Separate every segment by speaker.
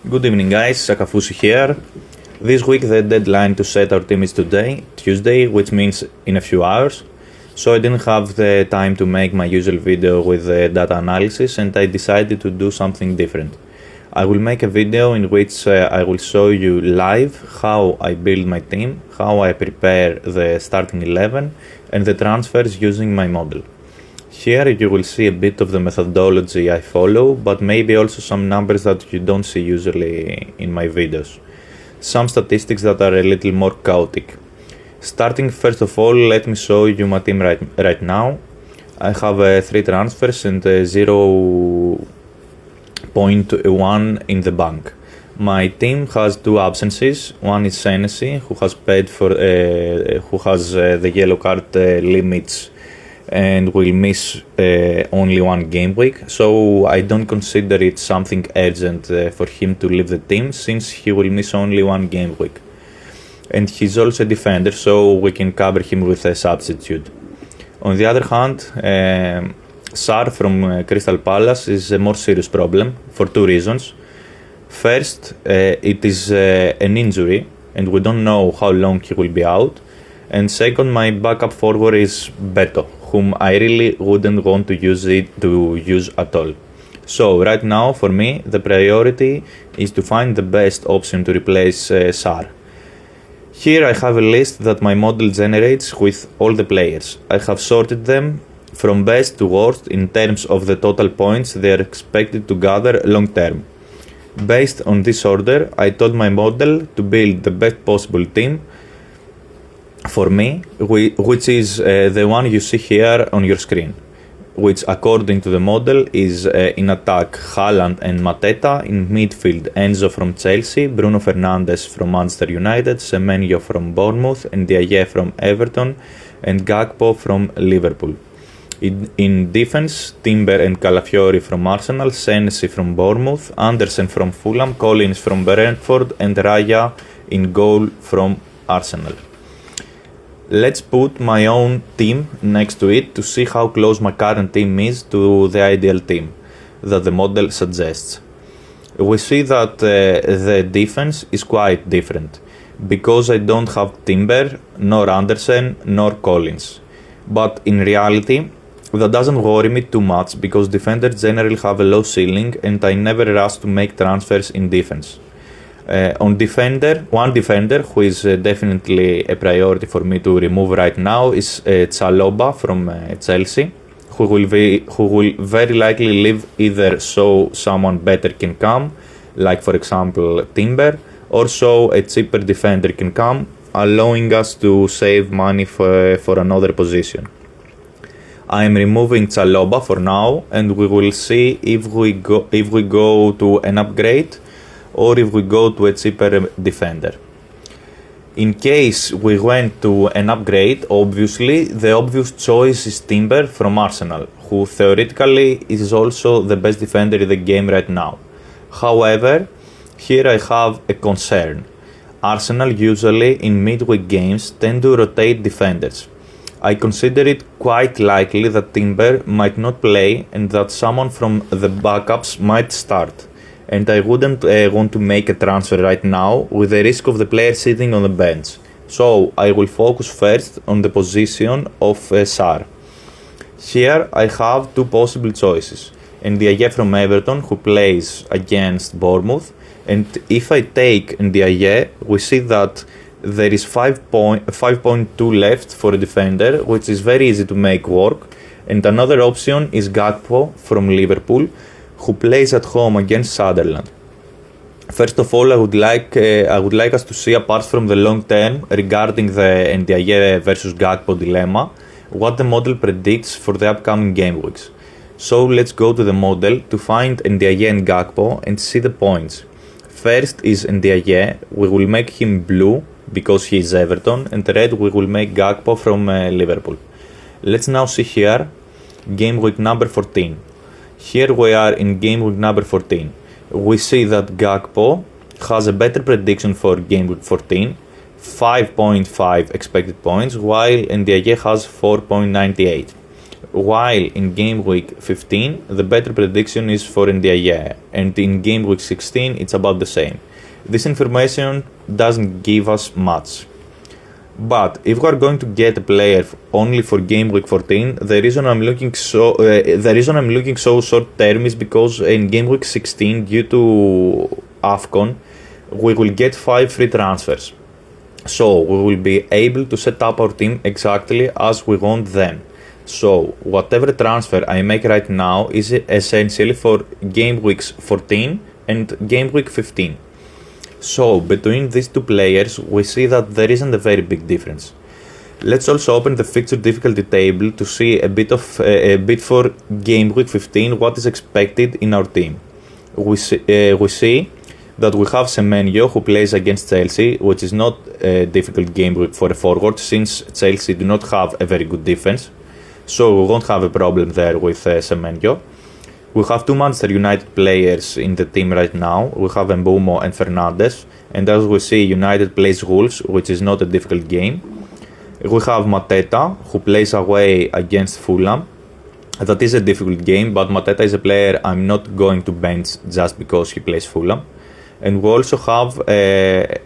Speaker 1: Good evening guys, Sakafousi here. This week the deadline to set our team is today, Tuesday, which means in a few hours. So I didn't have the time to make my usual video with data analysis and I decided to do something different. I will make a video in which I will show you live how I build my team, how I prepare the starting 11 and the transfers using my model. Here you will see a bit of the methodology I follow, but maybe also some numbers that you don't see usually in my videos. Some statistics that are a little more chaotic. Starting first of all, let me show you my team right now. I have 3 transfers and 0.1 in the bank. My team has 2 absences. One is Senesi, who has paid for who has the yellow card limits and will miss only 1 game week, so I don't consider it something urgent for him to leave the team since he will miss only 1 game week. And he's also a defender, so we can cover him with a substitute. On the other hand, Sarr from Crystal Palace is a more serious problem for 2 reasons. First, it is an injury and we don't know how long he will be out. And second, my backup forward is Beto, whom I really wouldn't want to use at all. So right now for me the priority is to find the best option to replace Sarr. Here I have a list that my model generates with all the players. I have sorted them from best to worst in terms of the total points they are expected to gather long term. Based on this order, I told my model to build the best possible team for me, which is the one you see here on your screen, which according to the model is in attack Haaland and Mateta, in midfield Enzo from Chelsea, Bruno Fernandes from Manchester United, Semenyo from Bournemouth, Ndiaye from Everton and Gakpo from Liverpool. In defense, Timber and Calafiori from Arsenal, Senesi from Bournemouth, Andersen from Fulham, Collins from Brentford and Raya in goal from Arsenal. Let's put my own team next to it to see how close my current team is to the ideal team that the model suggests. We see that the defense is quite different because I don't have Timber, nor Andersen, nor Collins. But in reality, that doesn't worry me too much because defenders generally have a low ceiling and I never rush to make transfers in defense. On defender, one defender who is definitely a priority for me to remove right now is Chalobah from Chelsea, who will very likely leave either so someone better can come, like for example Timber, or so a cheaper defender can come, allowing us to save money for another position. I am removing Chalobah for now and we will see if we go to an upgrade or if we go to a cheaper defender. In case we went to an upgrade, obviously the obvious choice is Timber from Arsenal, who theoretically is also the best defender in the game right now. However, here I have a concern. Arsenal usually in midweek games tend to rotate defenders. I consider it quite likely that Timber might not play and that someone from the backups might start. And I wouldn't want to make a transfer right now with the risk of the player sitting on the bench. So I will focus first on the position of Sarr. Here I have 2 possible choices. Ndiaye from Everton, who plays against Bournemouth. And if I take Ndiaye, we see that there is 5.2 left for a defender, which is very easy to make work. And another option is Gakpo from Liverpool, who plays at home against Sunderland. First of all, I would like us to see, apart from the long term regarding the Ndiaye versus Gakpo dilemma, what the model predicts for the upcoming game weeks. So let's go to the model to find Ndiaye and Gakpo and see the points. First is Ndiaye, we will make him blue because he is Everton, and red we will make Gakpo from Liverpool. Let's now see here game week number 14. Here we are in game week number 14. We see that Gakpo has a better prediction for game week 14, 5.5 expected points, while Ndiaye has 4.98. while in game week 15 the better prediction is for Ndiaye, and in game week 16 it's about the same. This information doesn't give us much. But if we are going to get a player only for game week 14, the reason I'm looking so short term is because in game week 16, due to AFCON, we will get 5 free transfers. So we will be able to set up our team exactly as we want then. So whatever transfer I make right now is essentially for game weeks 14 and game week 15. So between these two players, we see that there isn't a very big difference. Let's also open the fixture difficulty table to see a bit for game week 15 what is expected in our team. We see that we have Semenyo who plays against Chelsea, which is not a difficult game week for a forward since Chelsea do not have a very good defense. So we won't have a problem there with Semenyo. We have 2 Manchester United players in the team right now. We have Mbeumo and Fernandes. And as we see, United plays Wolves, which is not a difficult game. We have Mateta, who plays away against Fulham. That is a difficult game, but Mateta is a player I'm not going to bench just because he plays Fulham. And we also have a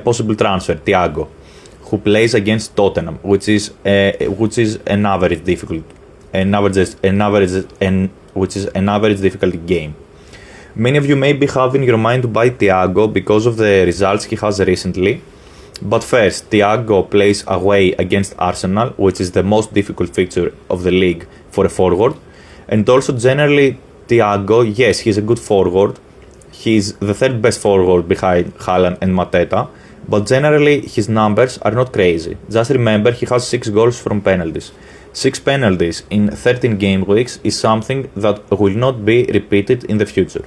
Speaker 1: possible transfer, Thiago, who plays against Tottenham, which is an average difficult. Which is an average difficulty game. Many of you may be having your mind to buy Thiago because of the results he has recently. But first, Thiago plays away against Arsenal, which is the most difficult fixture of the league for a forward. And also generally, Thiago, yes, he's a good forward. He's the third best forward behind Haaland and Mateta. But generally, his numbers are not crazy. Just remember, he has 6 goals from penalties. 6 penalties in 13 game weeks is something that will not be repeated in the future.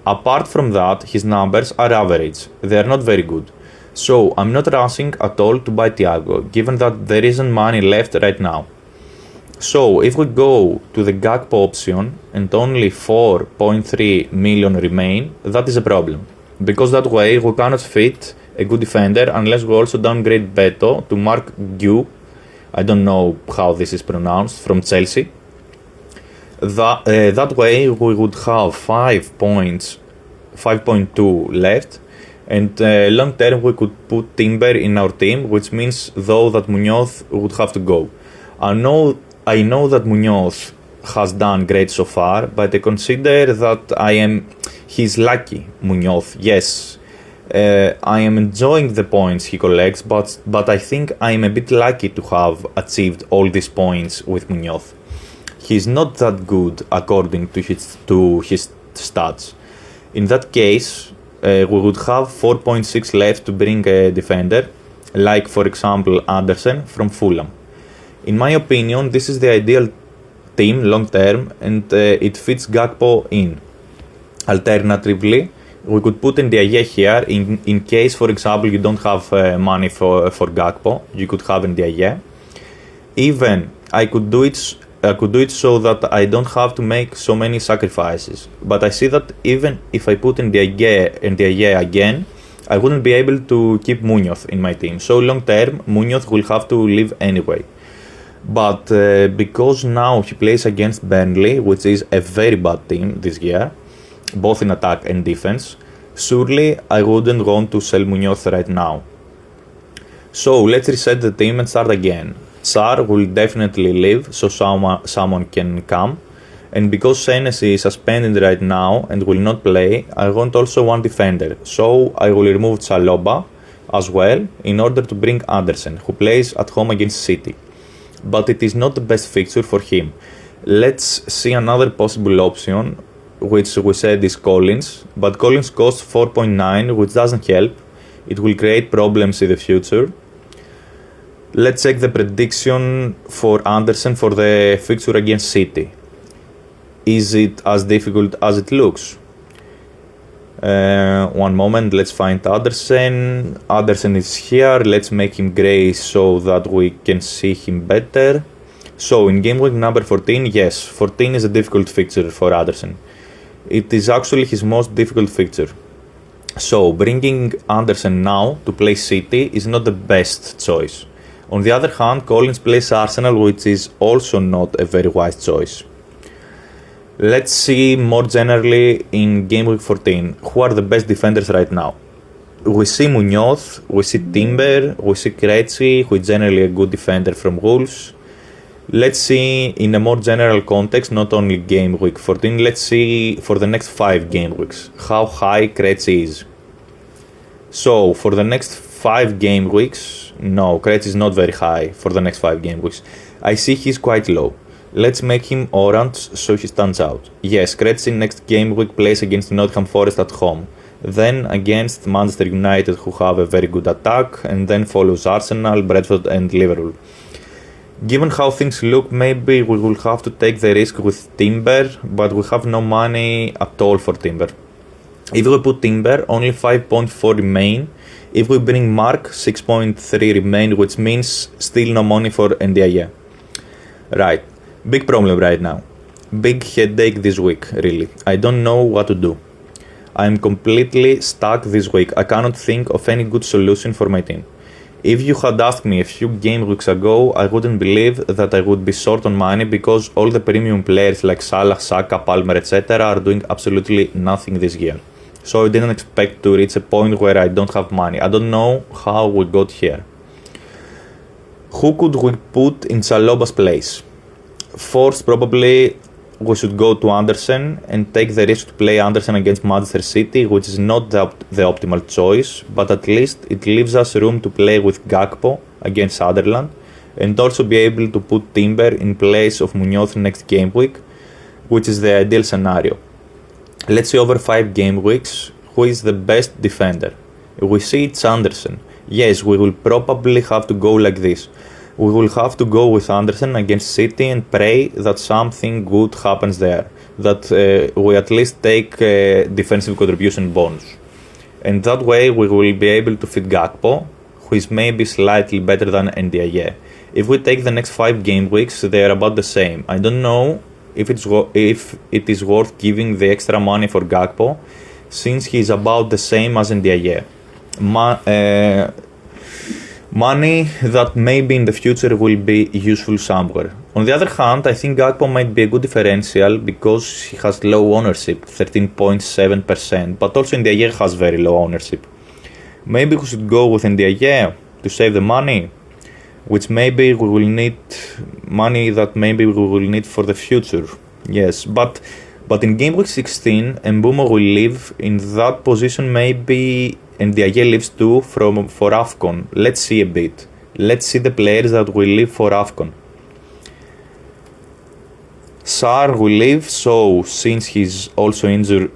Speaker 1: Apart from that, his numbers are average. They are not very good. So I'm not rushing at all to buy Thiago, given that there isn't money left right now. So if we go to the Gakpo option and only 4.3 million remain, that is a problem. Because that way we cannot fit a good defender unless we also downgrade Beto to Mark Gu. I don't know how this is pronounced, from Chelsea. That way we would have 5.2 left, and long term we could put Timber in our team, which means though that Munoz would have to go. I know that Munoz has done great so far, but I consider that he's lucky, Munoz, yes. I am enjoying the points he collects, but I think I am a bit lucky to have achieved all these points with Munoz. He's not that good according to his stats. In that case, we would have 4.6 left to bring a defender, like for example Andersen from Fulham. In my opinion, this is the ideal team long term, and it fits Gakpo in. Alternatively, we could put Ndiaye here in case, for example, you don't have money for Gakpo. You could have Ndiaye. Even I could do it so that I don't have to make so many sacrifices. But I see that even if I put Ndiaye again, I wouldn't be able to keep Munoz in my team. So long term, Munoz will have to leave anyway. But because now he plays against Burnley, which is a very bad team this year, both in attack and defense, surely I wouldn't want to sell Munoz right now. So let's reset the team and start again. Sarr will definitely leave, so someone can come. And because Senesi is suspended right now and will not play, I want also one defender. So I will remove Chalobah as well in order to bring Andersen, who plays at home against City. But it is not the best fixture for him. Let's see another possible option, which we said is Collins, but Collins costs 4.9, which doesn't help. It will create problems in the future. Let's check the prediction for Andersen for the fixture against City. Is it as difficult as it looks? One moment, let's find Andersen. Andersen is here. Let's make him grey so that we can see him better. So in game week number 14, yes, 14 is a difficult fixture for Andersen. It is actually his most difficult fixture. So bringing Andersen now to play City is not the best choice. On the other hand, Collins plays Arsenal, which is also not a very wise choice. Let's see more generally in Gameweek 14 who are the best defenders right now. We see Munoz, we see Timber, we see Krejci, who is generally a good defender from Wolves. Let's see in a more general context, not only Game Week 14, let's see for the next 5 game weeks how high Krejci is. So for the next 5 game weeks, no, Krejci is not very high for the next 5 game weeks. I see he's quite low. Let's make him orange so he stands out. Yes, Krejci next game week plays against Nottingham Forest at home. Then against Manchester United, who have a very good attack, and then follows Arsenal, Brentford and Liverpool. Given how things look, maybe we will have to take the risk with Timber, but we have no money at all for Timber. If we put Timber, only 5.4 remain. If we bring Mark, 6.3 remain, which means still no money for Ndiaye. Right, big problem right now. Big headache this week, really. I don't know what to do. I'm completely stuck this week. I cannot think of any good solution for my team. If you had asked me a few game weeks ago, I wouldn't believe that I would be short on money because all the premium players like Salah, Saka, Palmer, etc. are doing absolutely nothing this year. So I didn't expect to reach a point where I don't have money. I don't know how we got here. Who could we put in Saloba's place? First, probably we should go to Andersen and take the risk to play Andersen against Manchester City, which is not the optimal choice, but at least it leaves us room to play with Gakpo against Sunderland and also be able to put Timber in place of Munoz next game week, which is the ideal scenario. Let's see over 5 game weeks who is the best defender. We see it's Andersen. Yes, we will probably have to go like this. We will have to go with Andersen against City and pray that something good happens there, that we at least take defensive contribution bonus. And that way we will be able to fit Gakpo, who is maybe slightly better than Ndiaye. If we take the next 5 game weeks, they are about the same. I don't know if it is worth giving the extra money for Gakpo, since he is about the same as Ndiaye. Money that maybe in the future will be useful somewhere. On the other hand, I think Gakpo might be a good differential because he has low ownership, 13.7%, but also Ndiaye has very low ownership. Maybe we should go with Ndiaye to save the money, which maybe we will need money that maybe we will need for the future. Yes, but in Game Week 16, Mbeumo will leave. In that position, maybe Ndiaye leaves too for AFCON. Let's see a bit. Let's see the players that will leave for AFCON. Sarr will leave, so since he's also injured,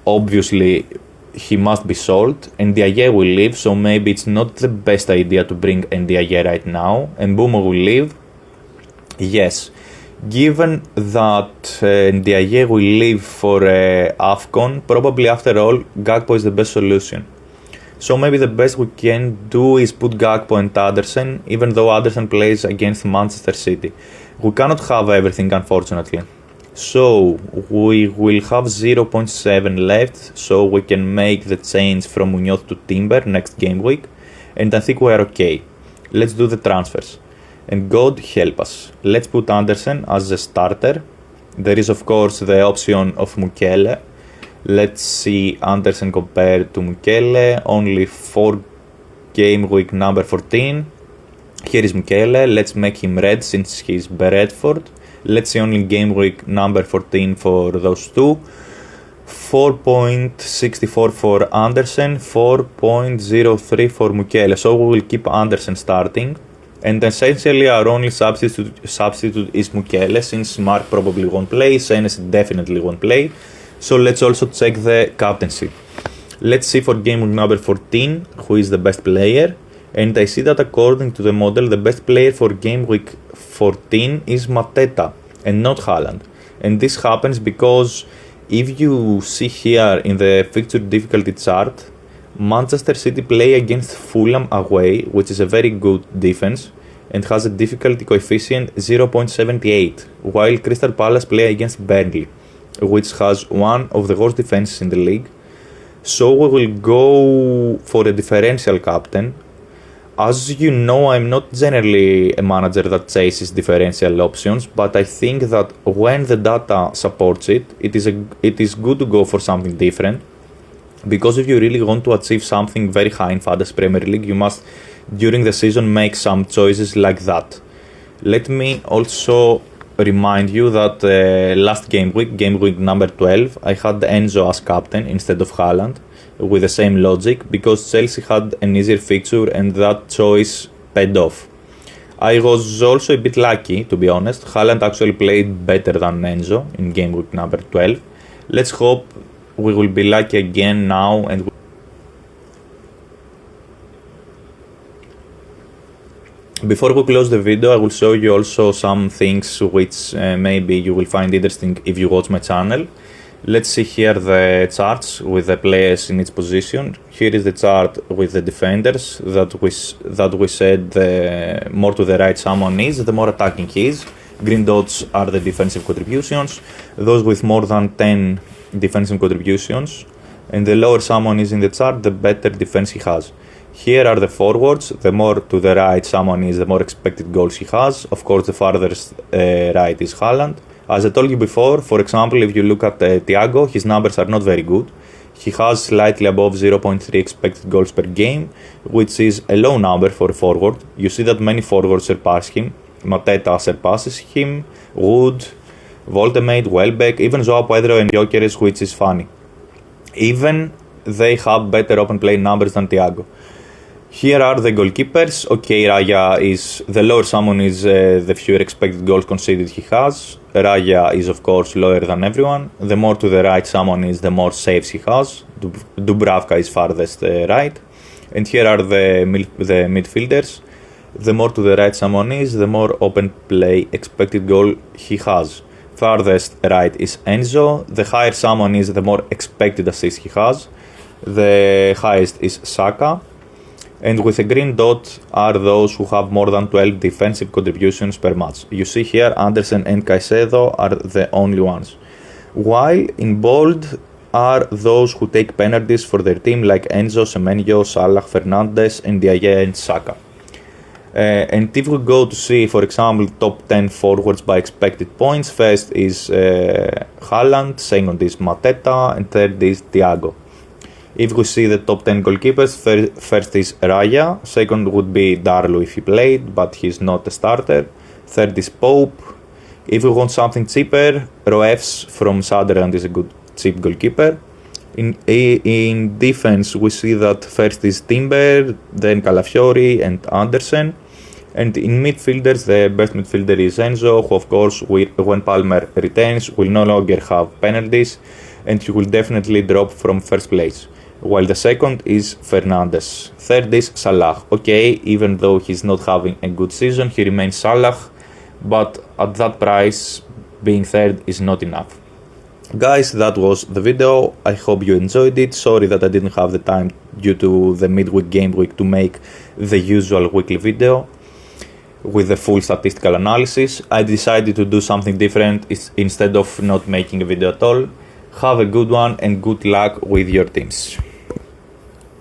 Speaker 1: obviously he must be sold. Ndiaye will leave, so maybe it's not the best idea to bring Ndiaye right now. Mbeumo will leave. Yes. Given that Ndiaye will leave for AFCON, probably after all, Gakpo is the best solution. So maybe the best we can do is put Gakpo and Andersen, even though Andersen plays against Manchester City. We cannot have everything, unfortunately. So we will have 0.7 left, so we can make the change from Munoz to Timber next game week, and I think we are okay. Let's do the transfers. And God help us. Let's put Andersen as a starter. There is of course the option of Mukiele. Let's see Andersen compared to Mukiele. Only 4 game week number 14. Here is Mukiele. Let's make him red since he's Brentford. Let's see only game week number 14 for those two. 4.64 for Andersen, 4.03 for Mukiele. So we will keep Andersen starting. And essentially our only substitute is Mukiele, since Mark probably won't play, Senesi definitely won't play. So let's also check the captaincy. Let's see for game week number 14 who is the best player. And I see that according to the model, the best player for game week 14 is Mateta and not Haaland. And this happens because if you see here in the fixture difficulty chart, Manchester City play against Fulham away, which is a very good defense, and has a difficulty coefficient 0.78, while Crystal Palace play against Burnley, which has one of the worst defenses in the league. So we will go for a differential captain. As you know, I'm not generally a manager that chases differential options, but I think that when the data supports it, it is good to go for something different. Because if you really want to achieve something very high in Fantasy Premier League, you must, during the season, make some choices like that. Let me also remind you that last game week number 12, I had Enzo as captain instead of Haaland, with the same logic, because Chelsea had an easier fixture and that choice paid off. I was also a bit lucky, to be honest. Haaland actually played better than Enzo in game week number 12. Let's hope we will be lucky again now. And before we close the video, I will show you also some things which maybe you will find interesting if you watch my channel. Let's see here the charts with the players in each position. Here is the chart with the defenders that we said the more to the right someone is, the more attacking he is. Green dots are the defensive contributions. Those with more than 10 defensive contributions, and the lower someone is in the chart, the better defense he has. Here are the forwards. The more to the right someone is, the more expected goals he has. Of course, the farthest right is Haaland. As I told you before, for example, if you look at Thiago, his numbers are not very good. He has slightly above 0.3 expected goals per game, which is a low number for a forward. You see that many forwards surpass him. Mateta surpasses him, Wood, Voltemate, Welbeck, even Joao Pedro and Gyökeres, which is funny. Even they have better open play numbers than Thiago. Here are the goalkeepers. Okay, Raya is the lower someone is the fewer expected goals conceded he has. Raya is of course lower than everyone. The more to the right someone is, the more saves he has. Dubravka is farthest right. And here are the midfielders. The more to the right someone is, the more open play expected goal he has. Farthest right is Enzo. The higher someone is, the more expected assist he has. The highest is Saka. And with a green dot are those who have more than 12 defensive contributions per match. You see here Andersen and Caicedo are the only ones. While in bold are those who take penalties for their team, like Enzo, Semenyo, Salah, Fernandes, Ndiaye and Saka. And if we go to see, for example, top 10 forwards by expected points, first is Haaland, second is Mateta, and third is Thiago. If we see the top 10 goalkeepers, first is Raya, second would be Darlow if he played, but he's not a starter. Third is Pope. If we want something cheaper, Roefs from Sunderland is a good cheap goalkeeper. In defense, we see that first is Timber, then Calafiori and Andersen. And in midfielders, the best midfielder is Enzo, who of course, when Palmer returns, will no longer have penalties, and he will definitely drop from first place. While the second is Fernandes. Third is Salah. Okay, even though he's not having a good season, he remains Salah, but at that price, being third is not enough. Guys, that was the video. I hope you enjoyed it. Sorry that I didn't have the time due to the midweek game week to make the usual weekly video with the full statistical analysis. I decided to do something different instead of not making a video at all. Have a good one and good luck with your teams.